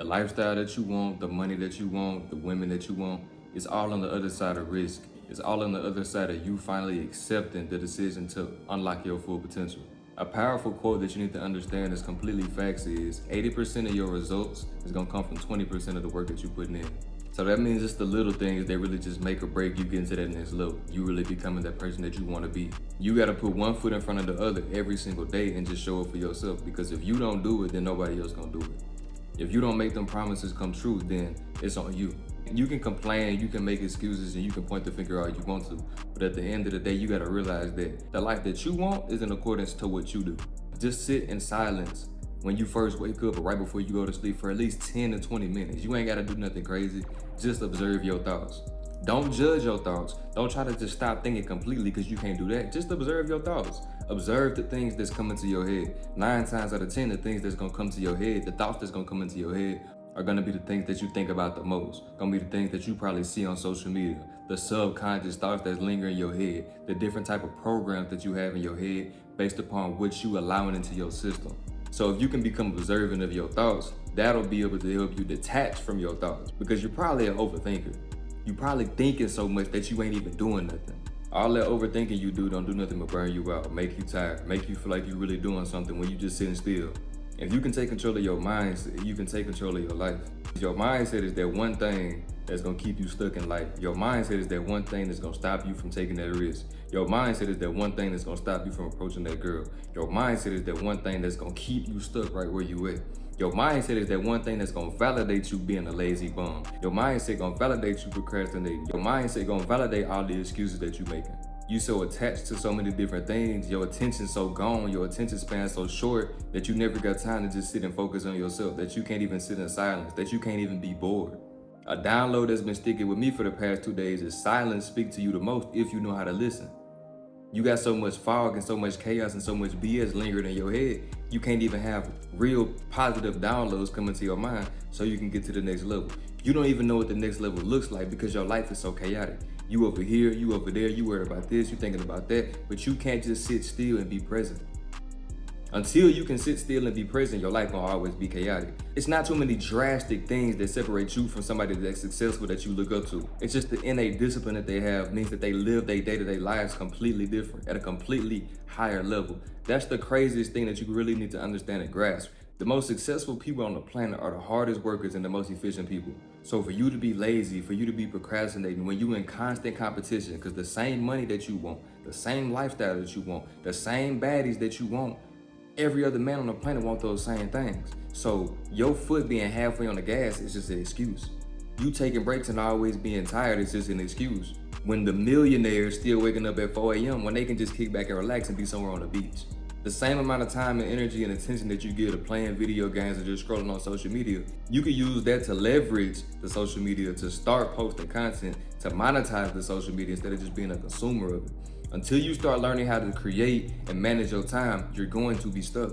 lifestyle that you want, the money that you want, the women that you want, it's all on the other side of risk. It's all on the other side of you finally accepting the decision to unlock your full potential. A powerful quote that you need to understand is completely facts is 80% of your results is gonna come from 20% of the work that you're putting in. So that means it's the little things that really just make or break you getting to that next level. You really becoming that person that you wanna be. You gotta put one foot in front of the other every single day and just show up for yourself, because if you don't do it, then nobody else gonna do it. If you don't make them promises come true, then it's on you. You can complain, you can make excuses, and you can point the finger all you want to. But at the end of the day, you gotta realize that the life that you want is in accordance to what you do. Just sit in silence when you first wake up or right before you go to sleep for at least 10 to 20 minutes. You ain't gotta do nothing crazy. Just observe your thoughts. Don't judge your thoughts. Don't try to just stop thinking completely, because you can't do that. Just observe your thoughts. Observe the things that's coming to your head. 9 times out of 10, the things that's gonna come to your head, the thoughts that's gonna come into your head are gonna be the things that you think about the most. Gonna be the things that you probably see on social media. The subconscious thoughts that linger in your head. The different type of programs that you have in your head based upon what you allowing into your system. So if you can become observant of your thoughts, that'll be able to help you detach from your thoughts, because you're probably an overthinker. You probably thinking so much that you ain't even doing nothing. All that overthinking you do don't do nothing but burn you out, make you tired, make you feel like you're really doing something when you just sitting still. If you can take control of your mindset, you can take control of your life. Your mindset is that one thing that's gonna keep you stuck in life. Your mindset is that one thing that's gonna stop you from taking that risk. Your mindset is that one thing that's gonna stop you from approaching that girl. Your mindset is that one thing that's gonna keep you stuck right where you at. Your mindset is that one thing that's gonna validate you being a lazy bum. Your mindset gonna validate you procrastinating. Your mindset gonna validate all the excuses that you making. You so attached to so many different things, your attention so gone, your attention span so short that you never got time to just sit and focus on yourself, that you can't even sit in silence, that you can't even be bored. A download that's been sticking with me for the past 2 days is silence speak to you the most if you know how to listen. You got so much fog and so much chaos and so much BS lingering in your head, you can't even have real positive downloads come into your mind so you can get to the next level. You don't even know what the next level looks like because your life is so chaotic. You over here, you over there, you worried about this, you thinking about that, but you can't just sit still and be present. Until you can sit still and be present, your life gonna always be chaotic. It's not too many drastic things that separate you from somebody that's successful that you look up to. It's just the innate discipline that they have means that they live their day-to-day lives completely different, at a completely higher level. That's the craziest thing that you really need to understand and grasp. The most successful people on the planet are the hardest workers and the most efficient people. So for you to be lazy, for you to be procrastinating when you're in constant competition, because the same money that you want, the same lifestyle that you want, the same baddies that you want, every other man on the planet wants those same things. So your foot being halfway on the gas is just an excuse. You taking breaks and always being tired is just an excuse. When the millionaires still waking up at 4 a.m. when they can just kick back and relax and be somewhere on the beach. The same amount of time and energy and attention that you give to playing video games or just scrolling on social media, you can use that to leverage the social media, to start posting content, to monetize the social media instead of just being a consumer of it. Until you start learning how to create and manage your time, you're going to be stuck.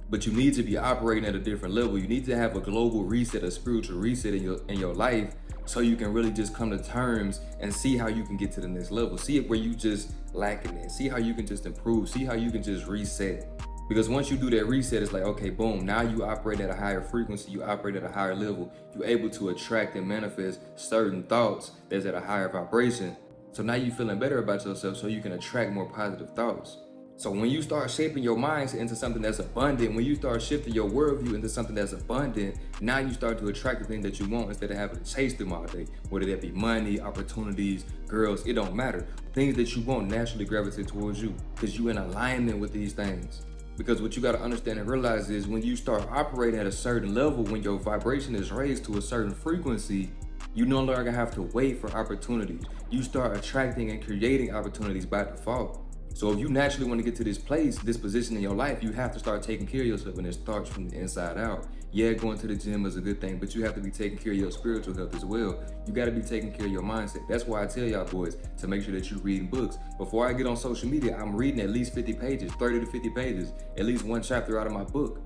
But you need to be operating at a different level. You need to have a global reset, a spiritual reset in your life, so you can really just come to terms and see how you can get to the next level. See it where you just lacking it. See how you can just improve. See how you can just reset. Because once you do that reset, it's like, okay, boom, now you operate at a higher frequency, you operate at a higher level. You're able to attract and manifest certain thoughts that's at a higher vibration. So now you're feeling better about yourself so you can attract more positive thoughts. So when you start shaping your mindset into something that's abundant, when you start shifting your worldview into something that's abundant, now you start to attract the thing that you want instead of having to chase them all day. Whether that be money, opportunities, girls, it don't matter. Things that you want naturally gravitate towards you because you're in alignment with these things. Because what you got to understand and realize is when you start operating at a certain level, when your vibration is raised to a certain frequency, you no longer have to wait for opportunities. You start attracting and creating opportunities by default. So if you naturally want to get to this place, this position in your life, you have to start taking care of yourself, and it starts from the inside out. Yeah, going to the gym is a good thing, but you have to be taking care of your spiritual health as well. You got to be taking care of your mindset. That's why I tell y'all boys to make sure that you're reading books. Before I get on social media, I'm reading at least 50 pages, 30 to 50 pages, at least one chapter out of my book.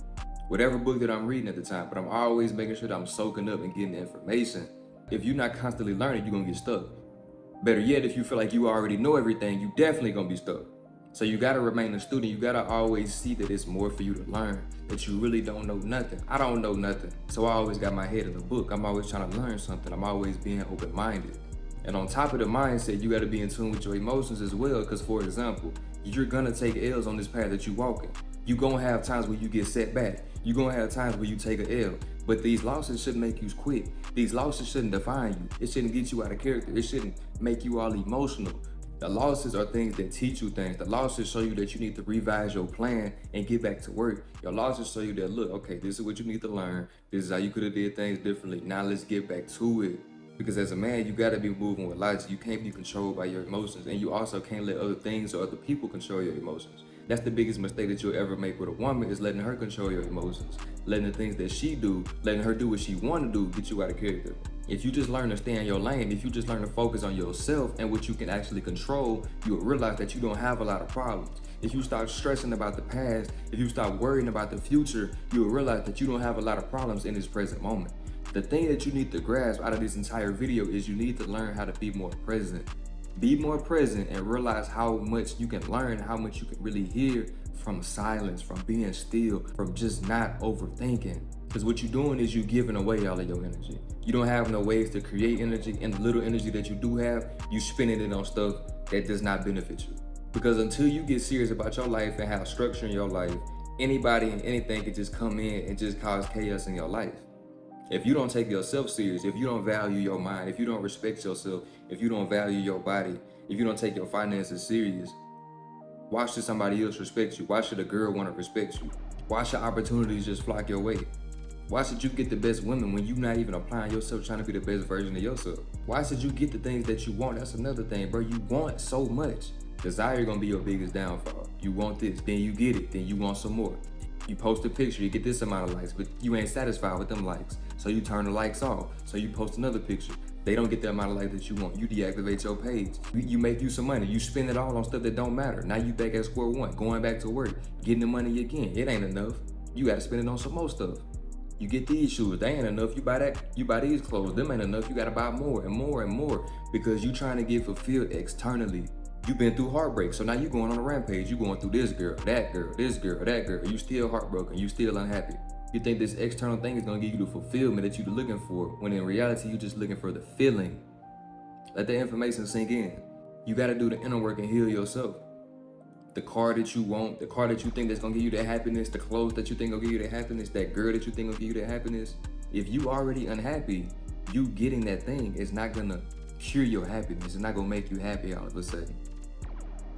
Whatever book that I'm reading at the time, but I'm always making sure that I'm soaking up and getting the information. If you're not constantly learning, you're going to get stuck. Better yet, if you feel like you already know everything, you definitely going to be stuck. So you gotta remain a student. You gotta always see that it's more for you to learn, that you really don't know nothing. I don't know nothing. So I always got my head in the book. I'm always trying to learn something. I'm always being open-minded. And on top of the mindset, you gotta be in tune with your emotions as well. Because for example, you're gonna take L's on this path that you're walking. You're gonna have times where you get set back. You're gonna have times where you take an L. But these losses shouldn't make you quit. These losses shouldn't define you. It shouldn't get you out of character. It shouldn't make you all emotional. The losses are things that teach you things. The losses show you that you need to revise your plan and get back to work. Your losses show you that, look, okay, this is what you need to learn. This is how you could have did things differently. Now let's get back to it. Because as a man, you gotta be moving with logic. You can't be controlled by your emotions. And you also can't let other things or other people control your emotions. That's the biggest mistake that you'll ever make with a woman, is letting her control your emotions. Letting the things that she do, letting her do what she wanna do, get you out of character. If you just learn to stay in your lane, if you just learn to focus on yourself and what you can actually control, you'll realize that you don't have a lot of problems. If you stop stressing about the past, if you stop worrying about the future, you'll realize that you don't have a lot of problems in this present moment. The thing that you need to grasp out of this entire video is you need to learn how to be more present. Be more present and realize how much you can learn, how much you can really hear from silence, from being still, from just not overthinking. Because what you're doing is you're giving away all of your energy. You don't have no ways to create energy, and the little energy that you do have, you spending it on stuff that does not benefit you. Because until you get serious about your life and have structure in your life, anybody and anything can just come in and just cause chaos in your life. If you don't take yourself serious, if you don't value your mind, if you don't respect yourself, if you don't value your body, if you don't take your finances serious, why should somebody else respect you? Why should a girl want to respect you? Why should opportunities just flock your way? Why should you get the best women when you're not even applying yourself, trying to be the best version of yourself? Why should you get the things that you want? That's another thing, bro. You want so much. Desire gonna be your biggest downfall. You want this, then you get it, then you want some more. You post a picture, you get this amount of likes, but you ain't satisfied with them likes. So you turn the likes off. So you post another picture. They don't get the amount of likes that you want. You deactivate your page. You make you some money. You spend it all on stuff that don't matter. Now you back at square one, going back to work, getting the money again. It ain't enough. You gotta spend it on some more stuff. You get these shoes, they ain't enough. You buy these clothes, them ain't enough. You gotta buy more and more and more because you trying to get fulfilled externally. You've been through heartbreak, so now you going on a rampage. You going through this girl, this girl, that girl. You still heartbroken, you still unhappy. You think this external thing is gonna give you the fulfillment that you're looking for, when in reality, you're just looking for the feeling. Let the information sink in. You gotta do the inner work and heal yourself. The car that you want, the car that you think that's gonna give you that happiness, the clothes that you think will give you that happiness, that girl that you think will give you that happiness. If you already unhappy, you getting that thing is not gonna cure your happiness. It's not gonna make you happy all of a sudden.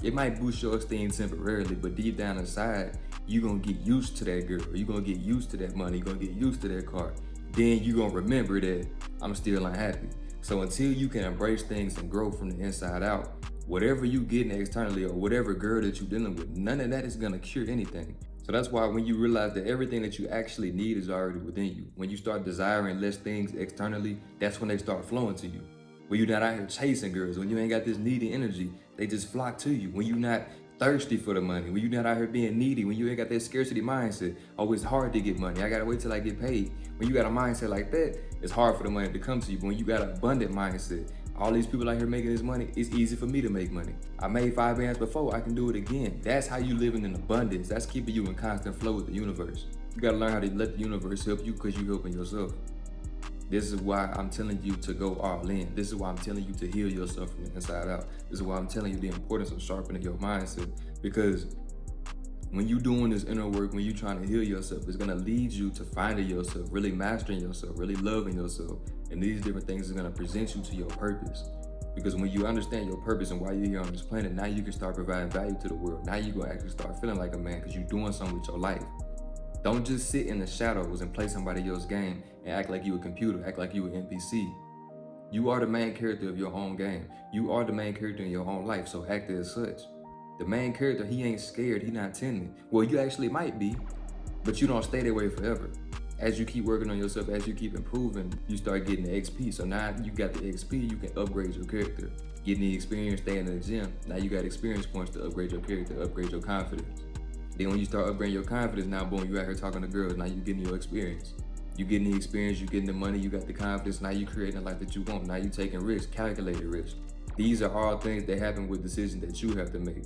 It might boost your esteem temporarily, but deep down inside, you're gonna get used to that girl. You're gonna get used to that money. You're gonna get used to that car. Then you're gonna remember that I'm still unhappy. So until you can embrace things and grow from the inside out, whatever you getting externally or whatever girl that you're dealing with, none of that is gonna cure anything. So that's why when you realize that everything that you actually need is already within you, when you start desiring less things externally, that's when they start flowing to you. When you're not out here chasing girls, when you ain't got this needy energy, they just flock to you. When you're not thirsty for the money, when you're not out here being needy, when you ain't got that scarcity mindset, oh, it's hard to get money, I gotta wait till I get paid. When you got a mindset like that, it's hard for the money to come to you. But when you got an abundant mindset, all these people out here making this money, it's easy for me to make money. I made 5 bands before, I can do it again. That's how you living in abundance. That's keeping you in constant flow with the universe. You gotta learn how to let the universe help you because you're helping yourself. This is why I'm telling you to go all in. This is why I'm telling you to heal yourself from the inside out. This is why I'm telling you the importance of sharpening your mindset. Because when you're doing this inner work, when you're trying to heal yourself, it's gonna lead you to finding yourself, really mastering yourself, really loving yourself. And these different things are gonna present you to your purpose. Because when you understand your purpose and why you're here on this planet, now you can start providing value to the world. Now you're gonna actually start feeling like a man because you're doing something with your life. Don't just sit in the shadows and play somebody else's game and act like you a computer, act like you an NPC. You are the main character of your own game. You are the main character in your own life, so act as such. The main character, he ain't scared, he not timid. Well, you actually might be, but you don't stay that way forever. As you keep working on yourself, as you keep improving, you start getting the XP. So now you got the XP, you can upgrade your character. Getting the experience, staying in the gym, now you got experience points to upgrade your character, upgrade your confidence. Then when you start upgrading your confidence, now boom, you out here talking to girls, now you getting your experience. You getting the experience, you getting the money, you got the confidence, now you creating the life that you want. Now you taking risks, calculated risks. These are all things that happen with decisions that you have to make.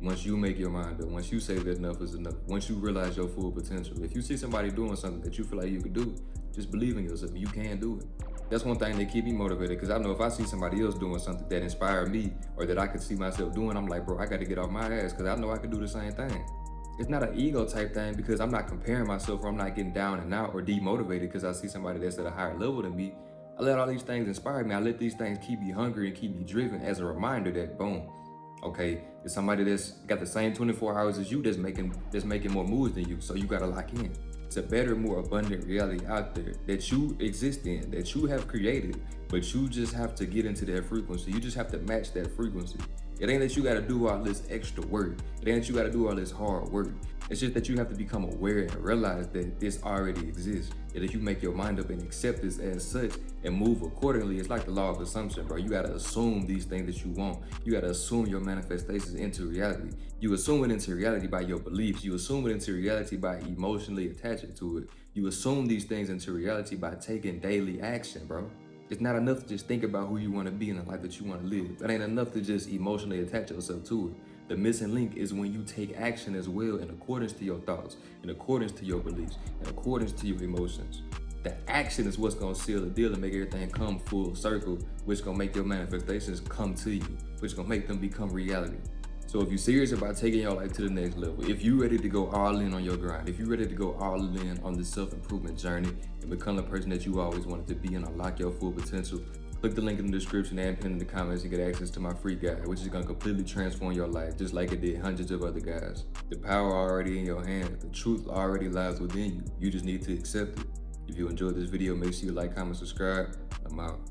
Once you make your mind up, once you say that enough is enough, once you realize your full potential, if you see somebody doing something that you feel like you could do, just believe in yourself. You can do it. That's one thing that keep me motivated, because I know if I see somebody else doing something that inspired me or that I could see myself doing, I'm like, bro, I got to get off my ass because I know I can do the same thing. It's not an ego type thing because I'm not comparing myself or I'm not getting down and out or demotivated because I see somebody that's at a higher level than me. I let all these things inspire me. I let these things keep me hungry and keep me driven as a reminder that, boom, okay, there's somebody that's got the same 24 hours as you that's making more moves than you. So you gotta lock in. It's a better, more abundant reality out there that you exist in, that you have created, but you just have to get into that frequency. You just have to match that frequency. It ain't that you gotta do all this extra work. It ain't that you gotta do all this hard work. It's just that you have to become aware and realize that this already exists. That if you make your mind up and accept this as such and move accordingly, it's like the law of assumption, bro. You gotta assume these things that you want. You gotta assume your manifestations into reality. You assume it into reality by your beliefs. You assume it into reality by emotionally attaching to it. You assume these things into reality by taking daily action, bro. It's not enough to just think about who you want to be in the life that you want to live. That ain't enough to just emotionally attach yourself to it. The missing link is when you take action as well in accordance to your thoughts, in accordance to your beliefs, in accordance to your emotions. The action is what's gonna seal the deal and make everything come full circle, which gonna make your manifestations come to you, which gonna make them become reality. So if you're serious about taking your life to the next level, if you're ready to go all in on your grind, if you're ready to go all in on this self-improvement journey and become the person that you always wanted to be and unlock your full potential, click the link in the description and pin in the comments and get access to my free guide, which is gonna completely transform your life just like it did hundreds of other guys. The power already in your hands. The truth already lies within you. You just need to accept it. If you enjoyed this video, make sure you like, comment, subscribe. I'm out.